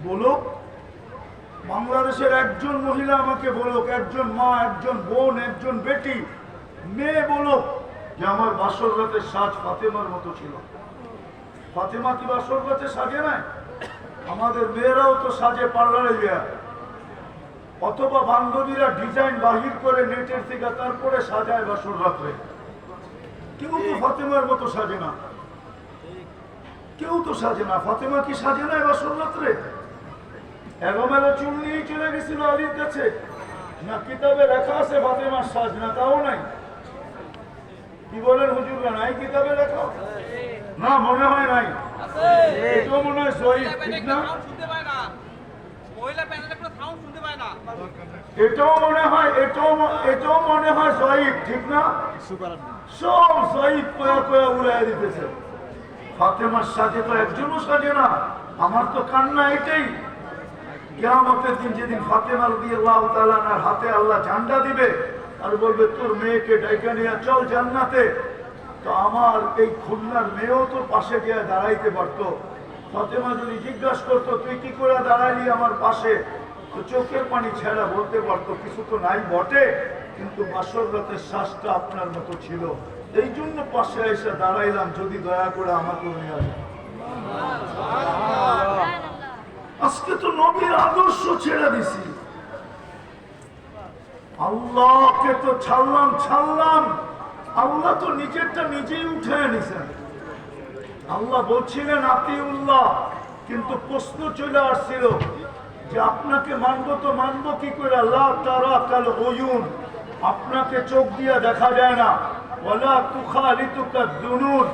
বলো, বাংলাদেশের একজন মহিলা আমাকে বলুক, একজন মা, একজন বোন, একজন বেটি, মেয়ে বলুক যে আমার বাসর রাতের সাজ ফাতেমার মতো ছিল। ফাতেমা কি বাসর রাতে সাজে নাই? আমাদের মেয়েরাও তো সাজে পার্লারে যায়, অথবা বান্ধবীরা ডিজাইন বাহির করে নেটের থেকে তারপরে সাজায় বাসর রাত্রে। কেউ তো ফাতেমার মতো সাজে না, কেউ তো সাজে না। ফাতেমা কি সাজে নাই বাসর রাত্রে? এলোমেলো চুল নিয়েই চলে গেছিল আলীর কাছে? না কিতাবে লেখা আছে ফাতেমার সাজ? না তাও নাই। কি বলেন হুজুররা, নাই কিতাবে লেখা? না, মনে হয় নাই। এটাও মনে হয় সহিহ, ঠিক না? এটাও মনে হয়, এটাও মনে হয় সহিহ, ঠিক না? সব সহিহ কয়া কয়া উড়াই দিতেছে। ফাতেমার সাজে তো একজনও সাজে না। আমার তো কান্না এটাই, কিয়ামতের দিন যেদিন ফাতেমা রাদিয়াল্লাহু তাআলা আনহার হাতে আল্লাহ ঝান্ডা দিবে আর বলবে তোর মেয়েকে ডাইকা নিয়ে চল জান্নাতে, তো আমার এই খুলনার মেয়েও তো পাশে গিয়ে দাঁড়াইতে পারতো। ফাতেমা যদি জিজ্ঞাসা করতো তুই কি করে দাঁড়াইলি আমার পাশে, তো চোখের পানি ছেড়া বলতে পারতো কিছু তো নাই বটে, কিন্তু বাসর রাতের শ্বাসটা আপনার মতো ছিল, এই জন্য পাশে এসে দাঁড়াইলাম, যদি দয়া করে আমাকে নিয়ে আসে। আজকে তো নবীর আদর্শ ছেড়ে দিছি, আল্লাহকে তো ছাড়লাম। আল্লাহ তো নিজেরটা নিজেই উঠে নিছেন। আল্লাহ বলছিলেন আতিউল্লাহ, কিন্তু প্রশ্ন চলে আসছিল যে আপনাকে মানবো তো মানবো কি করে? লা তারা কাল উয়ুন, আপনাকে চোখ দিয়ে দেখা যায় না। ওয়ালা তুখালিতুকা দুনুন,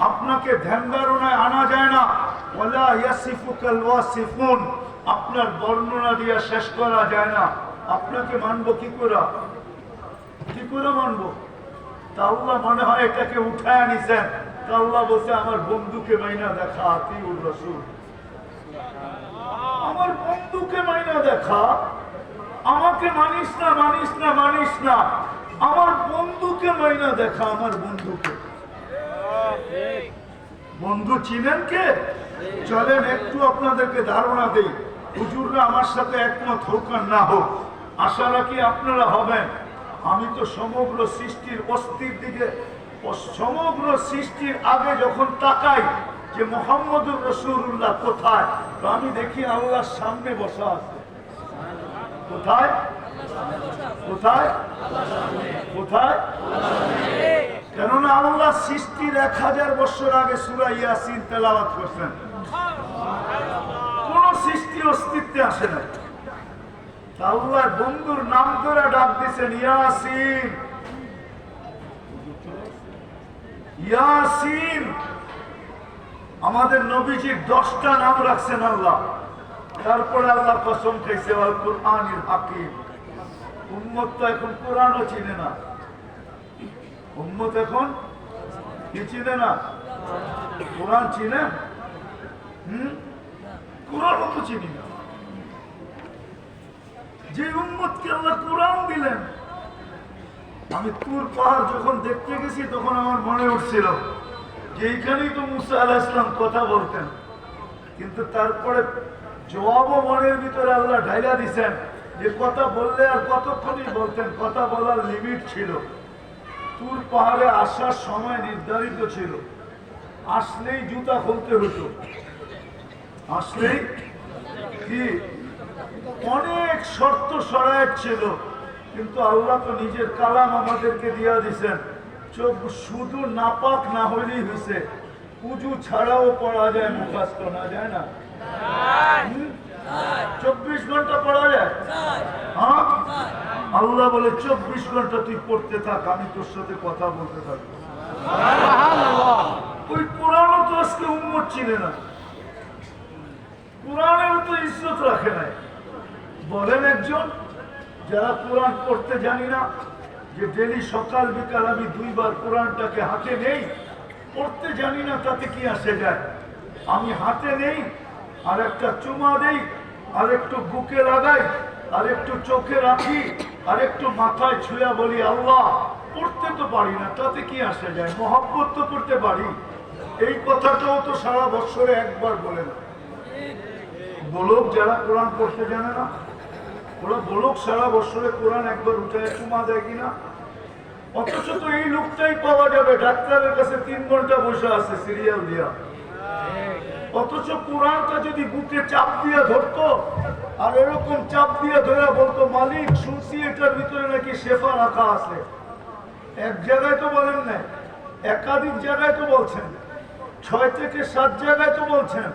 আপনাকে ধ্যান ধারণায় আনা যায় না। ওয়ালা ইয়াসিফুকাল ওয়াসিফুন, আপনার বর্ণনা দিয়ে শেষ করা যায় না। আপনাকে মানবো কি করে? কি করে মানবো? তা আল্লাহ মনে হয় এটাকে উঠায় নিছেন। তা আল্লাহ বলছে আমার বন্ধুকে মাইনা দেখা, আতিউর রাসূল, আমার বন্ধুকে মাইনা দেখা। আমাকে মানিস না, আমার বন্ধুকে মাইনা দেখা, আমার বন্ধুকে। বন্ধু চিনেন কে? চলেন একটু আপনাদেরকে ধারণা দেই। হুজুররা আমার সাথে একমত হোক আর না হোক, আশা রাখি আপনারা হবেন। আমি তো সমগ্র সৃষ্টির অস্থির দিকে, সমগ্র সৃষ্টির আগে যখন তাকাই যে মুহাম্মদুর রাসূলুল্লাহ কোথায়, তো আমি দেখি আল্লাহর সামনে বসা আছে। কোথায়? কোথায়? কোথায়? কেননা আল্লাহ সৃষ্টির 1000 বছর আগে সূরা ইয়াসিন তেলাওয়াত করছেন। কোন সৃষ্টি অস্তিত্বে আসে না। আল্লাহর বন্ধুর নাম ধরে ডাক দিয়েছেন ইয়াসিন, ইয়াসিন। আমাদের নবীজির 10টা নাম রাখছেন আল্লাহ। তারপরে আল্লাহ কসম খাইছে আল কুরআনিল হাকিম। উম্মত তো এখন কোরআনও চিনে না। উম্মত এখন কি চিনে না? কোরআন চিনে? কোরআনও তো চিনি না। যে উম্মতকে আল্লাহ কোরআন দিলেন, আমি তুর পাহাড় যখন দেখতে গেছি তখন আমার মনে উঠছিল যে এইখানেই তো মুসা আলাইহিস সালাম কথা বলতেন, কিন্তু তারপরে জবাবও মনের ভিতরে আল্লাহ ঢাইলা দিছেন যে কথা বললে আর কতক্ষণই বলতেন, কথা বলার লিমিট ছিল। তুর পাহাড়ে আসার সময় নির্ধারিত ছিল, আসলেই জুতা খুলতে হতো, আসলেই কি অনেক শর্ত শরায়েত ছিল। কিন্তু আল্লাহ তো নিজের কালাম আমাদেরকে দিয়া দিছেন, শুধু নাপাক না হইলেই হয়েছে, উজু ছাড়াও পড়া যায়, মুখস্থ না যায় না? 24 ঘন্টা পড়া যায়? হ্যাঁ, আল্লাহ বলে 24 ঘন্টা তুই পড়তে থাক, আমি তোর সাথে কথা বলতে থাকবো। ওই কোরআনও তো আজকে উম্মত চিনে না, কোরআনের তো ইজ্জত রাখে নাই। বলেন একজন যারা কোরআন পড়তে জানি না, যে ডেলি সকাল বিকাল আমি 2 বার কোরআনটাকে হাতে নেই, পড়তে জানি না, তাতে কি আসে যায়? আমি হাতে নেই, আর একটা চুমা দেই, আর একটু বুকে লাগাই, আর একটু চোখে রাখি, আর একটু মাথায় ছুঁয়া বলি আল্লাহ, পড়তে তো পারি না, তাতে কি আসে যায়? মহব্বত তো করতে পারি। এই কথাটাও তো সারা বছরে একবার বলে না, বলক যারা কোরআন পড়তে জানে না, ওরা বলক সারা বছরে কোরআন একবার উঠায় চুমা দেয় কিনা? অথচ তো এই লোকটাই পাওয়া যাবে ডাক্তারের কাছে 3 ঘন্টা বসে আছে সিরিয়াল দিয়া। অথচ কোরআনটা যদি বুকে চাপ দিয়ে ধরতো আর এরকম চাপ দিয়ে ধরে বলতো, মালিক শুনছি এটার ভিতরে নাকি শেফা রাখা আছে। এক জায়গায় তো বলেন নাই, একাধিক জায়গায় তো বলছেন, 6 থেকে 7 জায়গায় তো বলছেন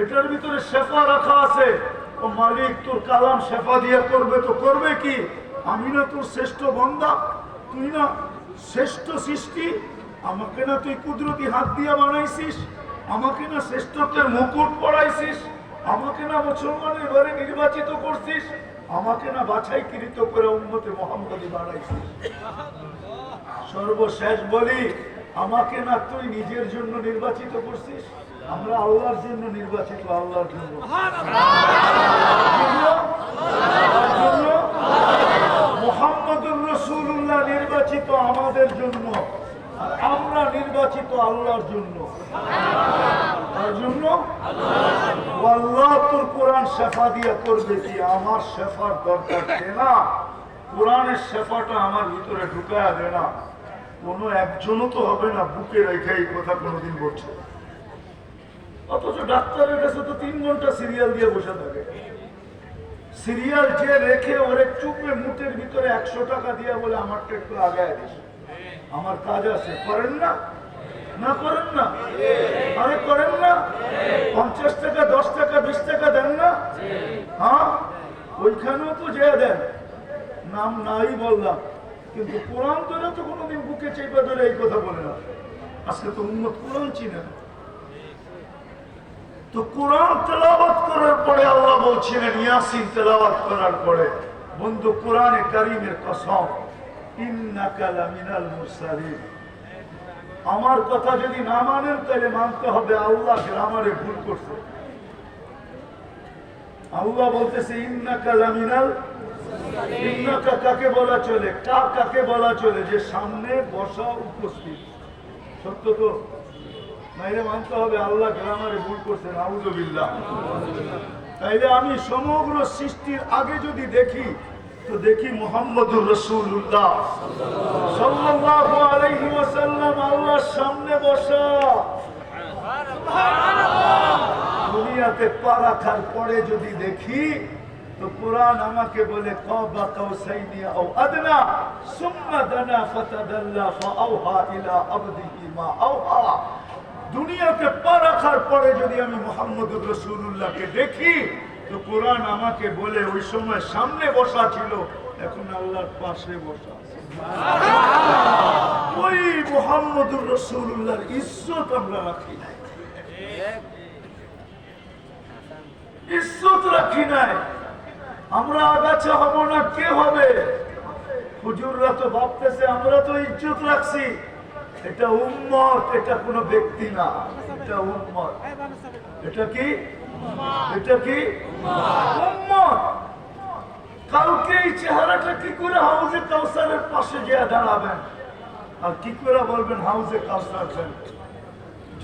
এটার ভিতরে শেফা রাখা আছে। ও মালিক, তোর কালাম শেফা দিয়ে করবে তো করবে কি? আমি না তোর শ্রেষ্ঠ বান্দা, তুই না শ্রেষ্ঠ সৃষ্টি, আমাকে না তুই কুদরতি হাত দিয়া বানাইছিস, আমাকে না শ্রেষ্ঠত্বের মুকুট পড়াইছিস, আমাকে না মুসলমানের ঘরে নির্বাচিত করছিস, আমাকে না বাছাইকৃত করে উম্মতে মুহাম্মদী বানাইছিস। সর্বশেষ বলি, আমাকে না তুই নিজের জন্য নির্বাচিত করছিস, আমরা আল্লাহর জন্য নির্বাচিত, আল্লাহর জন্য। মুহাম্মদুর রাসূলুল্লাহ নির্বাচিত আমাদের জন্য, আর আমরা নির্বাচিত আল্লাহর জন্য। তার জন্য আল্লাহ তোর কোরআন শেফা দিয়া করবে কি? আমার শেফার দরকার না, কোরআনের শেফাটা আমার ভিতরে ঢুকায়া দে না। কোনো একজনও তো হবে না বুকে রেখে এই কথা কোনোদিন বলছে। অথচ ডাক্তারের কাছে তো 3 ঘন্টা সিরিয়াল দিয়ে বসে থাকে। সিরিয়াল যে রেখে ওরে চুপে মুটের ভিতরে 100 টাকা দিয়ে বলে আমারটা একটু আগায় দিস, আমার কাজ আছে। করেন না? না করেন না? আরে করেন না? 50 টাকা 10 টাকা 20 টাকা দেন না? হ্যাঁ, ওইখানেও তো যে দেন, নাম নাই বললাম, কিন্তু কোরআন ধরে তো কোনোদিন বুকে চেপে ধরে এই কথা বলে না। আজকে তো উম্মত কোরআন চিনে না। তো কোরআন তেলাওয়াত করার পরে আল্লাহ বলছিলেন, ইয়াসিন তেলাওয়াত করার পরে, বন্ধু কোরআনে কারীমের কসম, ইন্নাকা লামিনাল মুরসালিন। আমার কথা যদি না মানেন তাহলে মানতে হবে আল্লাহ গ্রামারে ভুল করছে। আল্লাহ বলতেছে ইন্নাকা লামিনাল, ইন্নাকা কাকে বলা চলে? কাকে বলা চলে? যে সামনে বসা উপস্থিত। সত্য তো? নাইলে মানতে হবে আল্লাহ গ্রামারে ভুল করছেন, আউযুবিল্লাহ। তাইলে আমি সমগ্র সৃষ্টির আগে যদি দেখি তো দেখি মুহাম্মদুর রাসূলুল্লাহ সাল্লাল্লাহু আলাইহি ওয়াসাল্লাম আল্লাহর সামনে বসা। দুনিয়াতে পা রাখার পরে যদি দেখি তো কোরআন আমাকে বলে কাবা কাউসাইনি আও আদনা সুম্মা দানা ফাতাদাল্লা ফাআওহা ইলা আবদিহি মা আওহা। দুনিয়াতে পা রাখার পরে যদি আমি মুহাম্মদুর রাসূলুল্লাহকে দেখি তো কোরআন আমাকে বলে ওই সময় সামনে বসা ছিল, এখন আল্লাহর পাশে বসা আছে। ওই মুহাম্মদুর রাসূলুল্লাহর ইজ্জত আমরা রাখি নাই, ইজ্জত রাখি নাই। আমরা আগাছা হব না, কে হবে? হুজুররা তো ভাবতেছে আমরা তো ইজ্জত রাখছি। এটা উম্মত, এটা কোনো ব্যক্তি না, এটা উম্মত। এটা কি? এটা কি? উম্মত। কালকে এই চেহারাটা কি করে হাউজে কাউসারের পাশে গিয়ে দাঁড়াবেন আর কি করে বলবেন হাউজে কাউসার?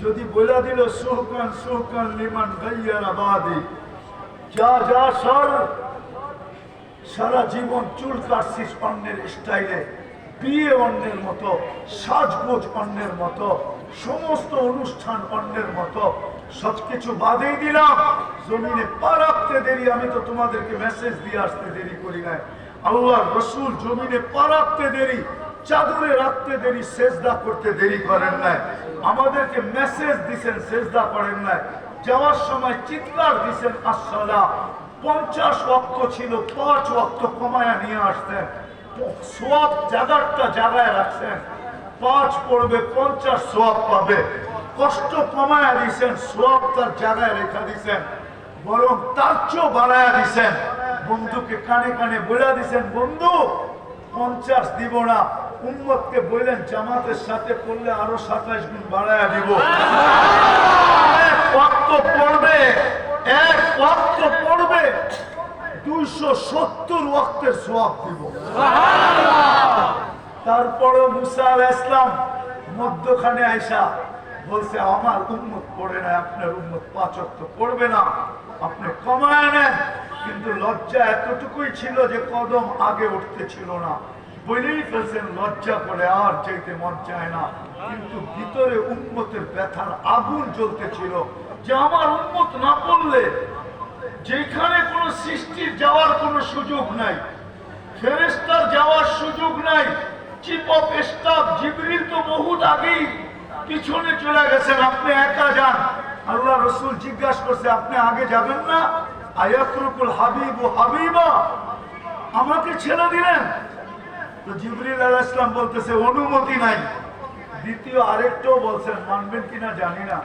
যদি বলে দিল সুহকান সুহকান লিমান গাইয়ারা বাদি, যা যা সর, সারা জীবন চুল কাটছিস অন্যের স্টাইলে, বিয়ে অন্যের মতো, সাজগোজ অন্যের মতো, সমস্ত অনুষ্ঠান অন্যের মতো, সবকিছু বাদেই দিলাম। জমিনে পা রাখতে দেরি, আমি তো তোমাদেরকে মেসেজ দিয়ে আসতে দেরি করি নাই। আল্লাহর রাসূল জমিনে পা রাখতে দেরি, চাদরে রাখতে দেরি, সেজদা করতে দেরি করেন নাই। আমাদেরকে মেসেজ দিছেন, সেজদা করেন নাই। যাওয়ার সময় চিৎকার দিছেন আসসালাহ। 50 ওয়াক্ত ছিল, 5 ওয়াক্ত কমায়া নিয়ে আসতেন। সোয়াব জায়গাটা জায়গায় রাখছেন, 5 পড়বে 50 সোয়াব পাবে। কষ্ট কমায়া দিছেন, সোয়াব তার জায়গায় রেখা দিছেন, বরং তার চেয়েও বাড়ায়া দিছেন। বন্ধুকে কানে কানে বলে দিছেন, বন্ধু 50 দিব না, উম্মতকে বললেন জামাতের সাথে করলে আরো 27 গুণ বাড়ায়া দিব। এক ওয়াক্ত পড়বে, এক ওয়াক্ত পড়বে, 270 ওয়াক্তের সওয়াব দিব। তারপরে মুসা আলাইহিস সালাম মধ্যখানে আয়েশা বলছে আমার উম্মত পড়ে না, আপনার উম্মত 5 ওয়াক্ত পড়বে না, আপনি কমায় নেন। কিন্তু লজ্জা এতটুকুই ছিল যে কদম আগে উঠতে ছিল না, বলেই ফেলছেন লজ্জা করে আর চাইতে মন চায় না। কিন্তু ভিতরে উম্মতের ব্যথার আগুন জ্বলতেছিল যে আমার উম্মত না পড়লে, যেখানে কোনো সৃষ্টির যাওয়ার কোনো সুযোগ নাই, ফেরেশতার যাওয়ার সুযোগ নাই, চিফ অফ স্টাফ জিবরিল তো বহুত আগেই পিছনে চলে গেছেন, আপনি একা যান। আল্লাহ রসুল জিজ্ঞাসা করছে আপনি আগে যাবেন না? আয়াতরুকুল হাবিব ও হাবিবা, আমাকে ছেড়ে দিলেন? তো জিবরিল আলাইহিস সালাম বলতেছে অনুমতি নাই। দ্বিতীয় আরেকটাও বলছেন, মানবেন কিনা জানি না,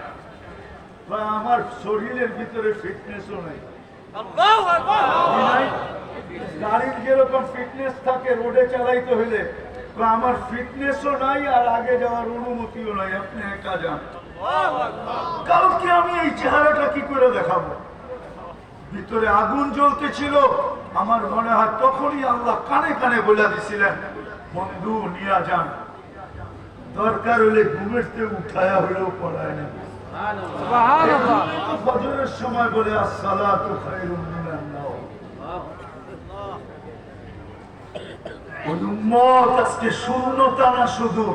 আমার শরীরের ভিতরে ফিটনেসও নাই। গাড়ির যেরকম ফিটনেস থাকে রোডে চালাইতে হলে, আমার ফিটনেসও নাই আর আগে যাওয়ার অনুমতিও নাই, আপনি একা যান। কালকে আমি এই চেহারাটা কি করে দেখাবো? ভিতরে আগুন জ্বলতেছিল। আমার মনে হয় তখনই আল্লাহ কানে কানে বলে দিছিলেন, বন্ধু নিয়ে যান, দরকার হলে ঘুমের থেকে উঠায়া হলেও পড়ায় না। ফজরের সময় বলে আসসালাতু খায়রুম মিনান নাওম। উম্মত আজকে শূন্যতা না, শুধু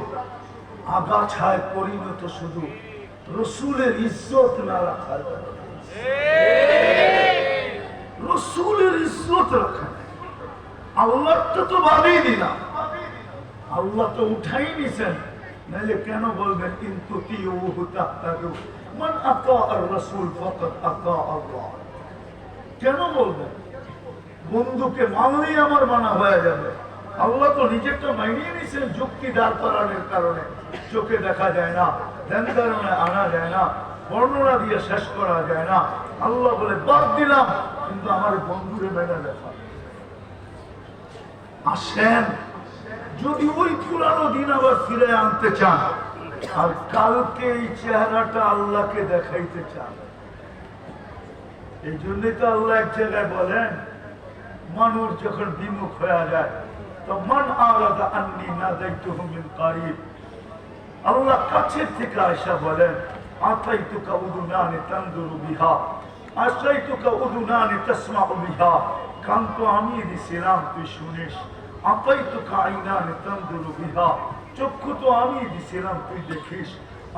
আগাছায় পরিণত, শুধু রসুলের ইজ্জত না রাখার কারণে। রসুলের ইজ্জত রাখা, আল্লাহটা তো বাদই দিলাম, আল্লাহ তো উঠাই নিছেন, নাহলে কেন বলবেন কিন্তু মান আতা আর রাসূল ফাকাদ আতা আল্লাহ? কেন বলবেন? বন্ধুকে মানলেই আমার মানা হয়ে যাবে। আল্লাহ তো নিজেরটা মানিয়ে নিছেন, যুক্তি দাঁড় করানোর কারণে চোখে দেখা যায় না, ধ্যান ধারণে আনা যায় না, বর্ণনা দিয়ে শেষ করা যায় না। আল্লাহ বলে বাদ দিলাম, কিন্তু আমার বন্ধুরে মেনে দেখা। আসেন, যদি ওই পুরানো দিন আবার ফিরে আনতে চান, আর কালকে এই চেহারাটা আল্লাহকে দেখাইতে চান, এই জন্যই তো আল্লাহ এক জায়গায় বলেন, মানুষ যখন বিমুখ হয়ে যায় তো মান আরাদা আন্নি নাদাইতুহু মিন কারিব, আল্লাহ কাছের থেকে আয়েশা বলেন, আতাইতুকা উদুনানি তানদুরু বিহা, আসাইতুকা উদুনানি তাসমাউ বিহা, কান তো আমি দিছিলাম তুই শুনিস, আতাইতুকা আইনানি তানদুরু বিহা, চক্ষু তো আমি দিছিলাম তুই দেখিস,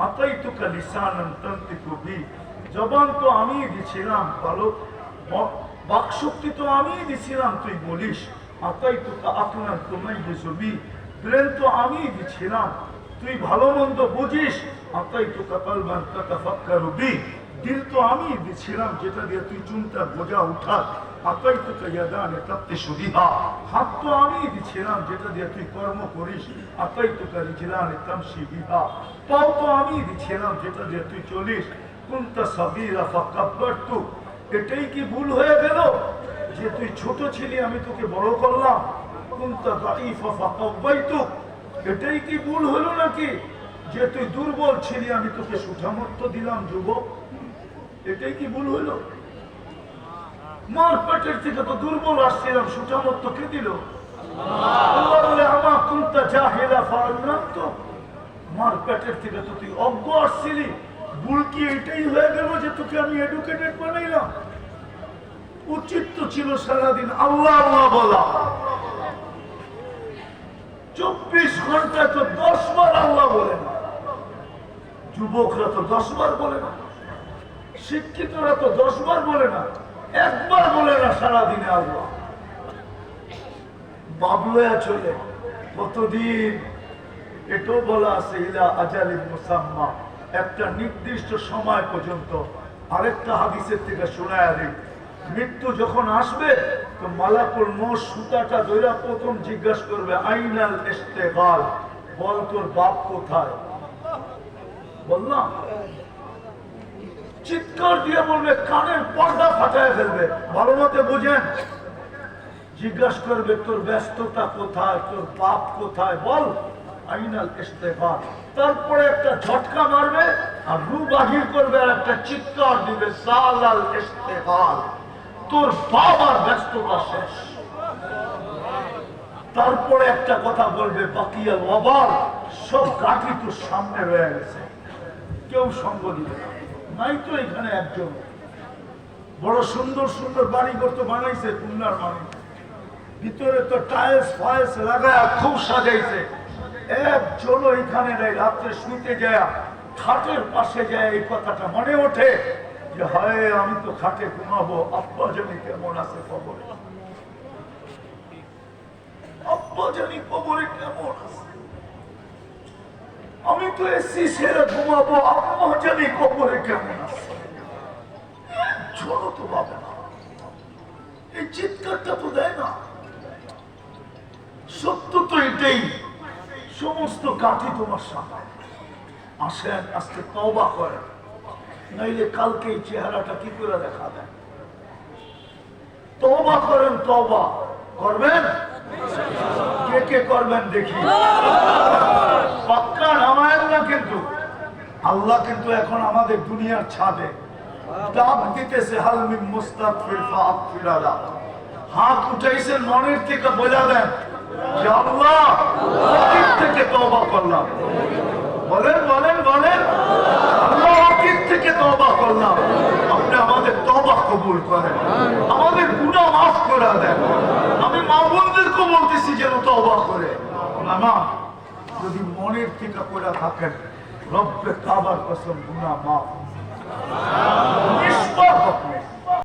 আতাইতুকা লিসানান তানতিকু বি, জবান তো আমি দিছিলাম, ভালো বাকশক্তি তো আমি দিছিলাম তুই বলিস, আতাইতুকা আকলান তুমাইয়িজু বি, ব্রেন তো আমি দিছিলাম তুই ভালো মন্দ বুঝিস, আতাইতুকা কলবান তাতাফাক্কারু বি, দিল তো আমি দিছিলাম যেটা দিয়ে তুই চিন্তা বোঝা উঠা, আতাইতুকা ইয়াদানি তাবতিশু বিহা, হাত তো আমি দিছিলাম যেটা দিয়ে তুই কর্ম করিস, আতাইতুকা রিজলানি তামশি বিহা, পাও তো আমি দিছিলাম যেটা দিয়ে তুই চলিস, কুনতা সাগীরা ফাকাব্বারতু, এটাই কি ভুল হয়ে গেল যে তুই ছোট ছিলি আমি তোকে বড় করলাম, কুনতা দাঈফা ফাকাওয়াইতুক, এটাই কি ভুল হলো নাকি যে তুই দুর্বল ছিলি আমি তোকে সুঠামর্থ দিলাম যুবক, এটাই কি ভুল হলো? মার পেটের থেকে তো দুর্বল আসছিলাম, সুঠামর্থ কে দিল? আল্লাহ বলে আমা কুনতা জাহিলা ফাআল্লামতু, মার পেটের থেকে তো তুই অজ্ঞ আসছিলি, ভুল কি এটাই হয়ে গেল যে তোকে আমি এডুকেটেড বানাইলাম? উচিত তো ছিল সারাদিন আল্লাহ আল্লাহ বলা, 24 ঘন্টায় তো 10 বার আল্লাহ বলে না, যুবকরা তো 10 বার বলে না, শিক্ষিতরা তো 10 বার বলে না, একবার বলে না সারাদিনে আল্লাহ। বাবলয়া চলে কতদিন, এটাও বলা আছে ইলা আজালিন মুসাম্মা, একটা নির্দিষ্ট সময় পর্যন্ত। আরেকটা হাদিসের থেকে শোনায়া দিই, মৃত্যু যখন আসবে তো মালাকুল মউত সুতাটা ধইরা প্রথম জিজ্ঞাসা করবে আইনাল ইস্তেগাল, বল তোর বাপ কোথায়? বললাম চিৎকার দিয়ে বলবে, কানের পর্দা ফাটায় ফেলবে, ভালো মতে বুঝেন। জিজ্ঞাসা করবে তোর ব্যস্ততা কোথায়, তোর বাপ কোথায়, বল আইনাল ইস্তেগাল। তারপরে একটা ঝটকা মারবে আর রু বাহির করবে আর একটা চিৎকার দিবে সালাল ইস্তেগাল, তোর বাবার ব্যস্ততা শেষ। তারপরে একটা কথা বলবে বাকিয়াল ওয়াবাল, সব গাঠি তোর সামনে রয়ে গেছে, কেউ সঙ্গ দিবে না, নাই তো এখানে একজন। বড় সুন্দর সুন্দর বাড়ি করতে বানাইছে খুলনার মানুষ, ভিতরে তো টাইলস ফাইলস লাগায় খুব সাজাইছে। একজন এখানে নেই, রাত্রে শুইতে যায় খাটের পাশে যায় এই কথাটা মনে ওঠে যে হয় আমি তো খাটে ঘুমাবো, আব্বা জানি কেমন আছে কবরে, আব্বা জানি কবরে কেমন আছে, আমি তো এসি ছেড়ে ঘুমাবো, আব্বা জানি কবরে কেমন আছে। ছোড়ো তো পাবে না, এই চিৎকারটা তো দেয় না। সত্য তো এটাই, সমস্ত কাঠি তোমার সামনে। আসেন আজকে তওবা করেন, নইলে কালকে এই চেহারাটা কি করে দেখা দেয়। তওবা করেন, তওবা করবেন, কে কে করবেন দেখি। পাক্কা নামায়েন না কিন্তু, আল্লাহ কিন্তু এখন আমাদের দুনিয়ার ছাদে ডাক দিতেছে, হাল মিন মুস্তাগফির ফাগফির লাহ। হাত উঠাইছেন মনের থেকে, বোঝা দেন যে আল্লাহ অতীত থেকে তওবা করলাম। বলেন বলেন বলেন, আল্লাহ অতীত থেকে তওবা করলাম, আপনি আমাদের তওবা কবুল করেন, আমাদের গুনাহ মাফ করে দেন। আমি মা বোনদেরকে বলতেছি যেন তওবা করে। মামা যদি মনের থেকে করে থাকেন, রব্বে কাবার কসম গুনাহ মাফ।